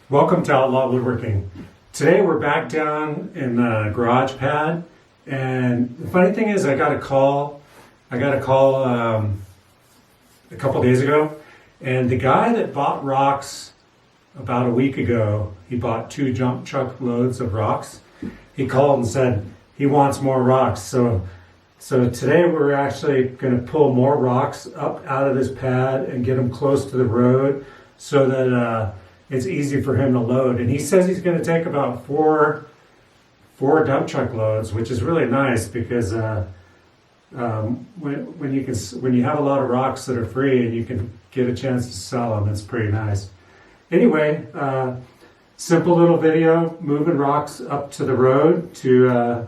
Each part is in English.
Welcome to Outlaw Woodworking. Today we're back down in the garage pad, and the funny thing is I got a call a couple days ago, and the guy that bought rocks about a week ago, he bought 2 jump truck loads of rocks. He called and said he wants more rocks. So today we're actually going to pull more rocks up out of this pad and get them close to the road so that it's easy for him to load. And he says he's going to take about four dump truck loads, which is really nice because when you have a lot of rocks that are free and you can get a chance to sell them, it's pretty nice. Anyway, simple little video, moving rocks up to the road to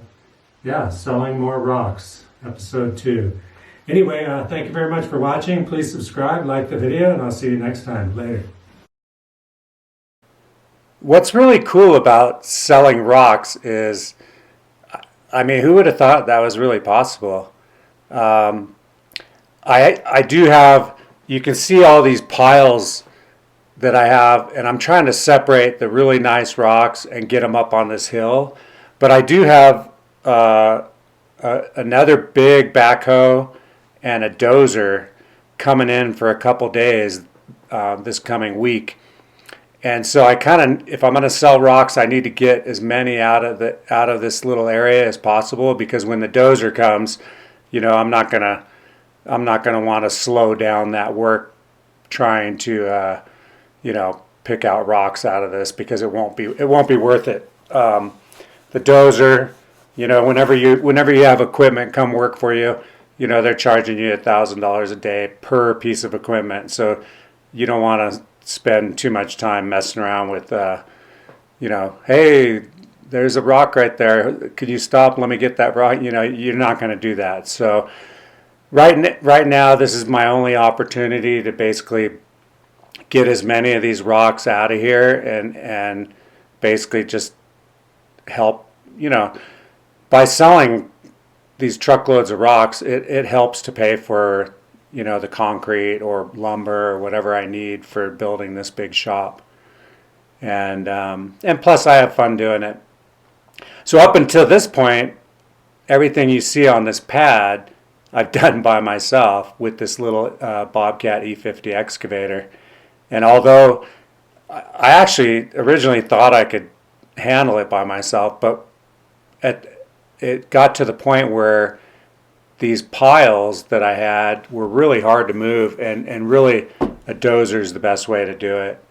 selling more rocks, episode 2. Anyway, thank you very much for watching. Please subscribe, like the video, and I'll see you next time. Later. What's really cool about selling rocks is, I mean, who would have thought that was really possible? I do have, you can see all these piles that I have, and I'm trying to separate the really nice rocks and get them up on this hill. But I do have another big backhoe and a dozer coming in for a couple days this coming week. And so I kind of, if I'm going to sell rocks, I need to get as many out of this little area as possible, because when the dozer comes, you know, I'm not gonna want to slow down that work trying to pick out rocks out of this, because it won't be worth it. The dozer, you know, whenever you have equipment come work for you, you know, they're charging you $1,000 a day per piece of equipment, so you don't want to spend too much time messing around with, hey, there's a rock right there. Could you stop? Let me get that rock. You know, you're not going to do that. So right now, this is my only opportunity to basically get as many of these rocks out of here and basically just help, you know, by selling these truckloads of rocks, it helps to pay for, you know, the concrete or lumber or whatever I need for building this big shop. And plus I have fun doing it. So up until this point, everything you see on this pad, I've done by myself with this little BOBCAT E50 excavator. And although I actually originally thought I could handle it by myself, but it got to the point where these piles that I had were really hard to move, and really a dozer is the best way to do it.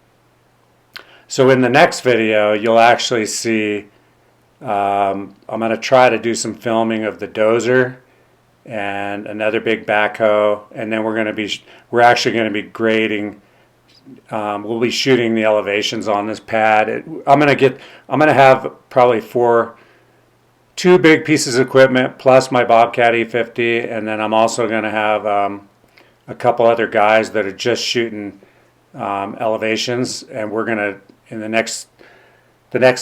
So in the next video, you'll actually see, I'm going to try to do some filming of the dozer and another big backhoe, and then we're actually going to be grading. We'll be shooting the elevations on this pad. I'm going to have probably 2 big pieces of equipment plus my BOBCAT E50, and then I'm also going to have a couple other guys that are just shooting elevations, and we're going to, in the next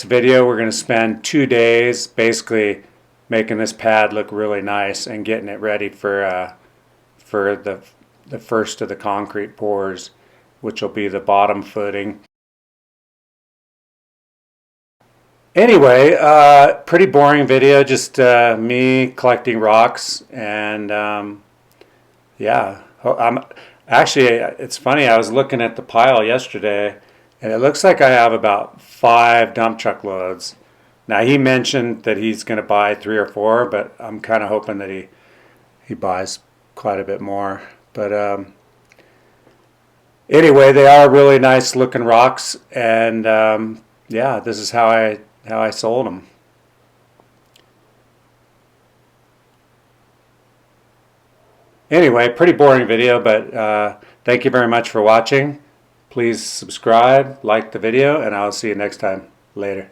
video, we're going to spend 2 days basically making this pad look really nice and getting it ready for the first of the concrete pours, which will be the bottom footing. Anyway, pretty boring video, just me collecting rocks, and actually, it's funny, I was looking at the pile yesterday, and it looks like I have about 5 dump truck loads. Now, he mentioned that he's going to buy 3 or 4, but I'm kind of hoping that he buys quite a bit more. But anyway, they are really nice looking rocks, and this is how I sold them. Anyway, pretty boring video, but thank you very much for watching. Please subscribe, like the video, and I'll see you next time. Later.